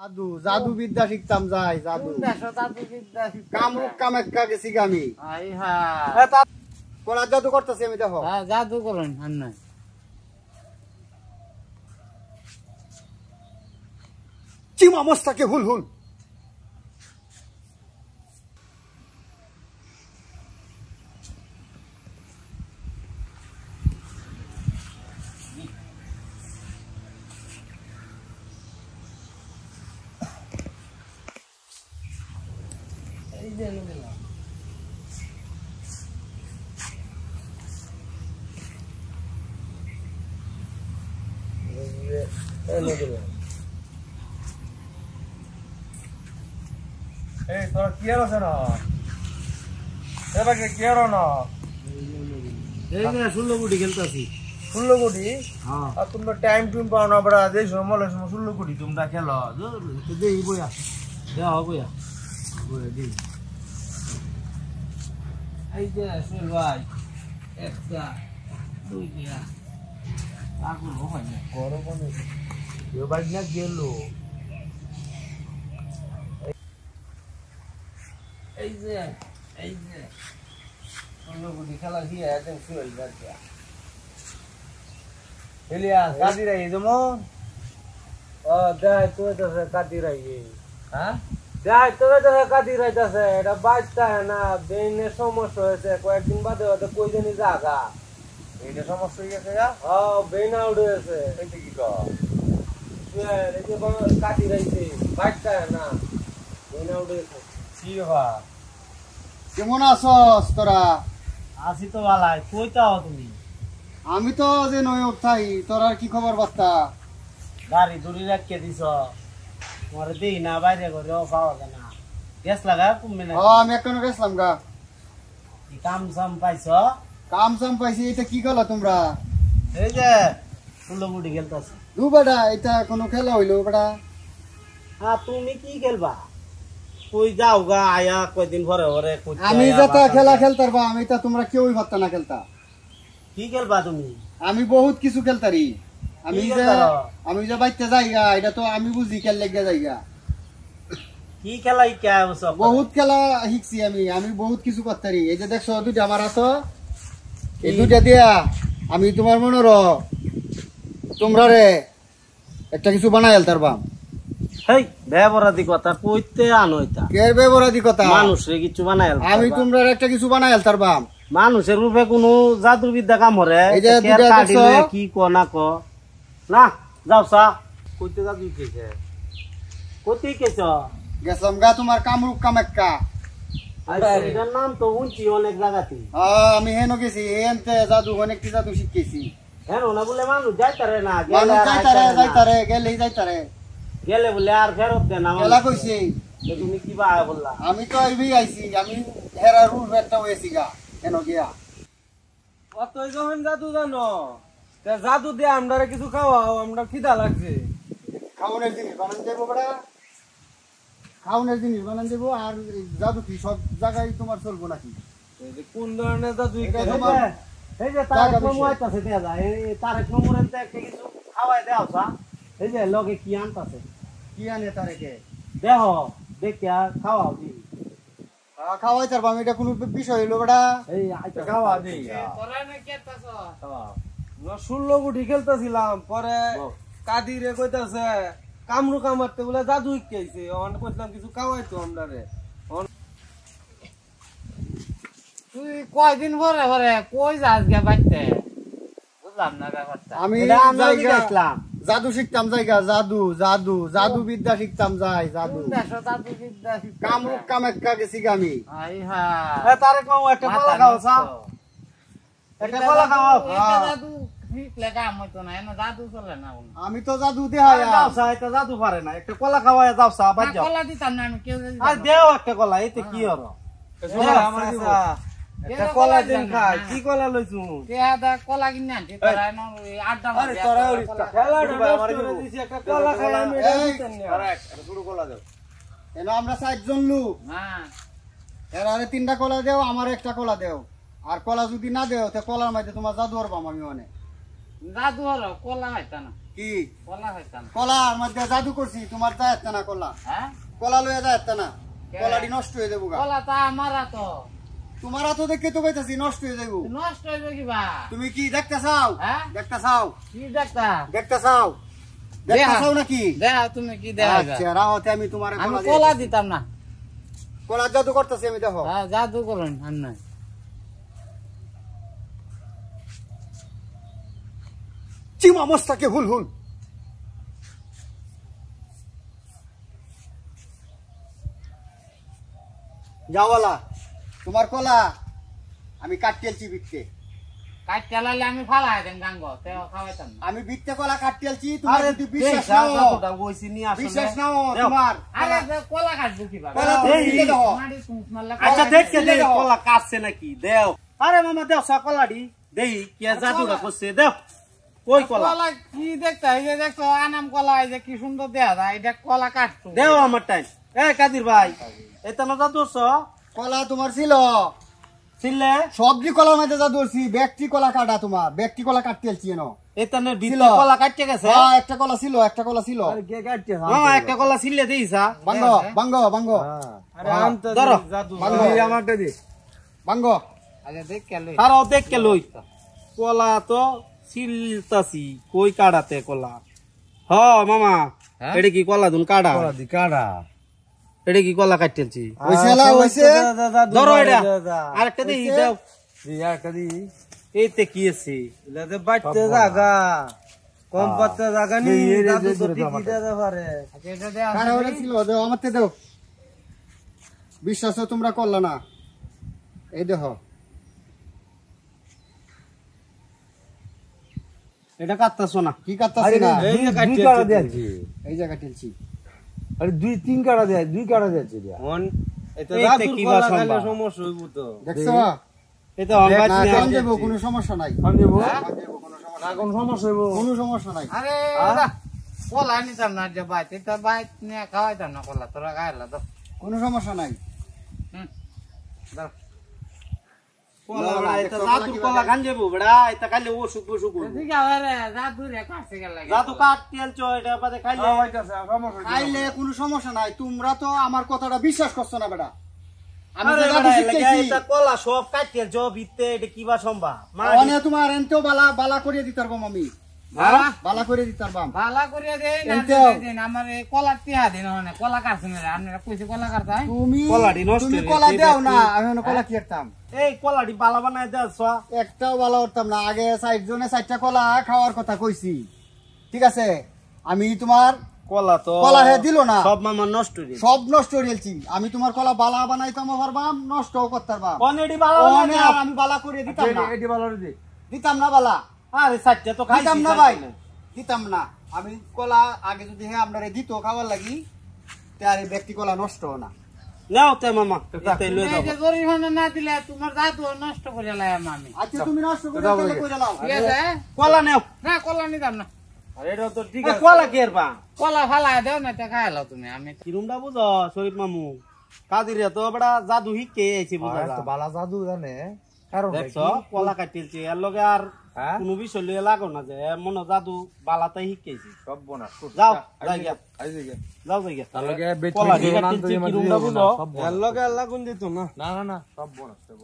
জাদু জাদু বিদ্যা শিখতাম যাই জাদু কামরূপ কামাখ্যা গেছি আমি কোলা জাদু করতেছি আমি দেখো জাদু করেন আর নাই চিমা মস্তাকে হুল হুল তোমরা টাইম টুম পাও না বড় দেশ মলে 16 কোটি তোমরা খেলো দেই বইয়া দাও বইয়া বইয়া দি এই যে আসল ভাই একটা দুই দিয়া আগুন হয় না গরম মানে এ বাজ না গেল এই যে 16 কোটি খেলা দিয়ে একদম শুরু হয়ে Elias, kati rai demo. দেয় তো এটা কাটি রাই হ্যাঁ দেয় তো এটা কাটি রাইতাছে এটা বাঁচতা না বেইনে সমস্যা হয়েছে কয়েকদিন বাদে হয়তো কই জানি জায়গা এইটা সমস্যা হয়ে গেছে গা বেইনা উঠেছে এইটা কি কর এই যে কাটি রাইছে বাঁচতা না বেইনা উঠেছে কি বা কেমন আছস তোরা আসি তো ভালাই কইতাও তুমি আমি তো যে নয় উঠাই তোর আর কি খবর বার্তা গাড়ি দূরে রাখিয়ে দিছ মরে দেই না বাইরে করে পাওয়া যায় না গ্যাস লাগা কমবে না আমি এখনো গেছিলাম গা কাম সাম পাইছ কাম সাম পাইছি এটা কি খেলা তোমরা এই যে ফুলগুড়ি খেলতাছি দু বেটা এটা কোনো খেলা হইলো বেটা হ্যাঁ তুমি কি খেলবা কই যাও গা আয়া কয়দিন পরে পরে আমি যেটা খেলা খেলতার বা আমি তা তোমরা কেউই ভাবতা না খেলতা কি খেলবা তুমি আমি বহুত কিছু খেলতারি আমি যে বাইতে যাইগা এটা তো আমি বুঝি খেল লেগে যাইগা কি খেলা শিখা বহুত খেলা শিখছি আমি বহুত কিছু করতারি এই যে দেখছো দুইটা আমার আছে এই দুইটা দিয়া আমি তোমার মনের তোমরা রে একটা কিছু বানাই আলতার বাম হেই ব্যবহারাদি কথা কইতে আনো এটা কে ব্যবহারাদি কথা মানুষে কিছু বানাই আমি তোমরা একটা কিছু বানাই আলতার বাম মানুষের রূপে কোনো জাদু বিদ্যা কাম হরে কি ক না ক না যাও সা কইতে জাদু কেছে কতি কেছ গেছলাম গা তোমার কামরূপ কামাখ্যা এটার নাম তো উঞ্চি অনেক জায়গাতে আমি হেন গেছি এনতে জাদু অনেক জাদু শিখেছি হেন না বলে মানুষ যাইতারে না মানুষ যাইতারে গেলেই যাইতারে গেলে বলে আর ফেরত দেন আমার খেলা কইছি তুমি কি বা বললা আমি তো আইবি আইছি আমি হেরা রুল একটা হয়েছি গা কেন গিয়া অতই যখন জাদু জানো তা জাদু দিয়ে আমরা কিছু খাওয়াও আমরা খিদা লাগছে খাওয়ানোর জিনিস বানান দেবো বেড়া খাওয়ানোর জিনিস বানান দেবো আর জাদু কি সব জায়গায় তোমার চলবো নাকি কোন ধরনের জাদু এই যে তারেক মামু আইতাছে দেয়া যায় এই তারেক মামুর এতে একটা কিছু খাওয়াই দেওয়া সা এই যে লগে কি আনতাছে কি আনে তারেকে দেহ দেখিয়া খাওয়াও দি খাওয়াই তার বাম এটা কোনো বিষয় হইলো বেটা এই আইতা খাওয়া দেই তোরা না কেতাছ খাওয়া 16 গুটি খেলতেছিলাম পরে কাদিরে কইতাছে কামরু কামারতে বলে জাদু শিখাইছে অন কইতাম কিছু খাওয়াইতো আমরারে তুই কয়দিন পরে পরে কই যাস গে বাইতে বুঝলাম না ব্যাপারটা আমি যাইছিলাম জাদু শিখতাম জায়গা জাদু জাদু জাদু বিদ্যা শিখতাম যাই জাদু জাদু বিদ্যা কামরূপ কামাখ্যা গেছি আমি আই হ্যাঁ তারেক মামু একটা কলা খাও সা একটা কলা খাও জাদু ঠিক লাগা মত না এনা জাদু চলে না আমি তো জাদু দেহায়া যাও সা এটা জাদু পারে না একটা কলা খাওয়া যাও সা বাজ যাও কলা দিতাম না আমি কেউ আর দেও একটা কলা এতে কি হলো আমার দিব একটা কলা দিন খাই কি কলা লইছু কে আদা কলা কিনে আনছি তোরা না আড্ডা আরে তোরা খেলাটা আমার দিব দিছি একটা কলা খাই আমি এটা দিতেন না আরে একটা শুরু কলা দাও এনো আমরা 7 জন লোক হ্যাঁ এর আরে 3টা কলা দেও আমার একটা কলা দেও আর কলা যদি না দেও তে কলার মধ্যে তোমার জাদু আর পাম আমি মানে জাদু হলো কলা হইতা না কি কলা খাইতাম কলার মধ্যে জাদু করছি তোমার যাইতে না কলা হ্যাঁ কলা লয়ে যাইতে না কলাটি নষ্ট হয়ে যাবো গা কলা তা আমার তো তোমার তো দেখে তো কইতাছি নষ্ট হয়ে যাবো নষ্ট হইবে কিবা তুমি কি দেখতে চাও হ্যাঁ দেখতে চাও কি দেখতা দেখতে চাও দেখতে দেখা। চাও নাকি দেখা তুমি কি দেখা আচ্ছা রাহতে আমি তোমার আমি কলা দিতাম না কলা জাদু করতেছি আমি দেখো হ্যাঁ জাদু করুন আর নাই চিমা মস্তাকে হুল হুল যাওয়ালা তোমার কলা আমি কাটিয়েছি বিকতে কাট চালালে আমি ফালাই দেন গাঙ্গ তেও খাওয়াইতাম না আমি বিকতে কলা কাটিয়েছি তোমার আরে যদি বিশ্বাস দেখ, নাও জাদুটা বইছি নিয়ে আসলে। বিশ্বাস নাও দেও। তোমার আরে কলা কাটবো কিবা কলা তুমি এই, দিতে দাও মারি সুস মারলে আচ্ছা কলা দেখছে দিলে দে দাও। কলা কাটছে নাকি দেও আরে মামা দেও সকলাডি দেই কি জাদুটা করছে দেও কই কলা কলা কি দেখতা এই যে দেখছো আনাম কলা এই যে কি সুন্দর দেখা যায় এটা কলা কাটতো দেও আমার টাইম এ কাদির ভাই এটা না জাদু ছ কলা তোমার ছিল ছিলে সবজি কলার মধ্যে যা ধরছি ব্যক্তি কলা কাটা তোমার ব্যক্তি কলা কাটতেছি এনো এটা না ছিল। ভিতরে কলা কাটতে গেছে হ্যাঁ একটা কলা ছিল একটা কলা ছিল মামা একটা কলা ছিলে দেইছা বাঙ্গ বাঙ্গ বাঙ্গ আরে আনতে ধরো। জাদু বাঙ্গ আমারটা দি বাঙ্গ আচ্ছা দেখ কেন তারাও দেখকে লই কলা তো সিলতাছি কই কাড়াতে কলা হ মামা হ্যাঁ? এটা কি কলা দুন কাড়া কাড়া এটা কি কলা কাটতেছি হইছে না হইছে ধরো এটা আরেকটা দেই দাও দি এইতে কি আছে ইলাতে বাইতে জায়গা কম পাতে জায়গা নি জাদু তো টিকিটা দে পারে আচ্ছা এটা দে কারা ওরা ছিল দাও আমারতে দাও বিশ্বাস তোমরা করলা না এই দেখো এটা কাটতাছ না কি কাটতাছি না এই যে কাটতে এই জায়গা টেলছি আরে 2-3 কাটা দেয় 2 কাটা দিয়েছে দিয়া মন এটা এইতে জাদু কি কলা বা খাইলে সম্ভব? সমস্যা হইব তো দেখছো এটা অনবাদ না নিয়ে কাম দেবো কোনো সমস্যা নাই আমি দেবো কাম দেবো, কোনো সমস্যা না কোন সমস্যা হইব কোনো সমস্যা নাই আরে কলা নিতাম না যে বাইত এটা বাইত নিয়ে খাওয়াইতাম না কলা তোরা খাইলা তো কোনো সমস্যা নাই কলা বড়া, এটা জাদু কলা খান যাবো বড়া এটা খাইলে অসুখ বসুখ হইবো। ঠিক আছে জাদু রে কাছে গেল জাদু কাট তেল চো এটা বাদে খাইলে খাইলে কোনো সমস্যা নাই তোমরা তো আমার কথাটা বিশ্বাস করছো না বেটা আমি আরে যে জাদু বড়া, শিখাইছি এটা কলা সব কাটতে জব ইতে এটা কিবা সম্ভব অনে তোমার এনতেও বালা বালা করিয়ে দিতে পারবো আমি বালা করে দিতে পারবাম ভালা করিয়া দেই না এনতেও। দিন আমার এই কলা টিহা দিন মানে কলা কাটছেন আপনারা কইছে কলা কাটতাই তুমি কলাটি নষ্ট তুমি হয়ে কলা গেছে, দাও না ব্যক্তি। আমি এখন কলা কি করতাম এই কলাটি বালা বানাই দেছ একটাও বালা করতাম না আগে 60 জনে 60টা কলা খাওয়ার কথা কইছি ঠিক আছে আমি তোমার কলা তো কলা হে দিল না সব মামা নষ্ট হয়ে সব নষ্ট হয়েছি আমি তোমার কলা বালা বানাইতাম পারবাম নষ্টও করতে পারবাম অনেডি বালা অনে বানাই আর আমি বালা করে দিতাম না এটি ভালো রে দিতাম না বালা আরে সাচ্চা তো খাইছি দিতাম না ভাই দিতাম না আমি কলা আগে যদি হ্যাঁ আপনারা দিত খাবার লাগি তার ব্যক্তি কলা নষ্ট না নাও তে মামা এতে লই এই দাও যে জরিমানা না দিলে তোমার জাদু নষ্ট করে লাইম আমি আচ্ছা তুমি নষ্ট করে তাহলে কইরা লাও ঠিক আছে কলা নাও না কলা নিতাম না আরে এটা তো ঠিক এ, আছে কলা কি এরবা কলা ফালাই দেও না তা খাইলো তুমি আমি কিরুমটা বুঝো শরীফ মামু কাদিরে তো বড়া জাদু হিকে আইছি বুঝা তো বালা জাদু জানে কারণ দেখছো কলা কাটিলছে এর লগে আর হ্যাঁ কোনো বিষয় লইয়া লাগো না যে মন জাদু বালাতে হিকেছি সব বনা যাও যাই গিয়া আইছে গে যাও যাই গিয়া তার লগে বেট কলা মিট ঠিক নাম আছে তো ইমা কিরুমটা দিও বুঝো সব এর লগে আল্লাহ কোন দিত না না না না সব বনা সব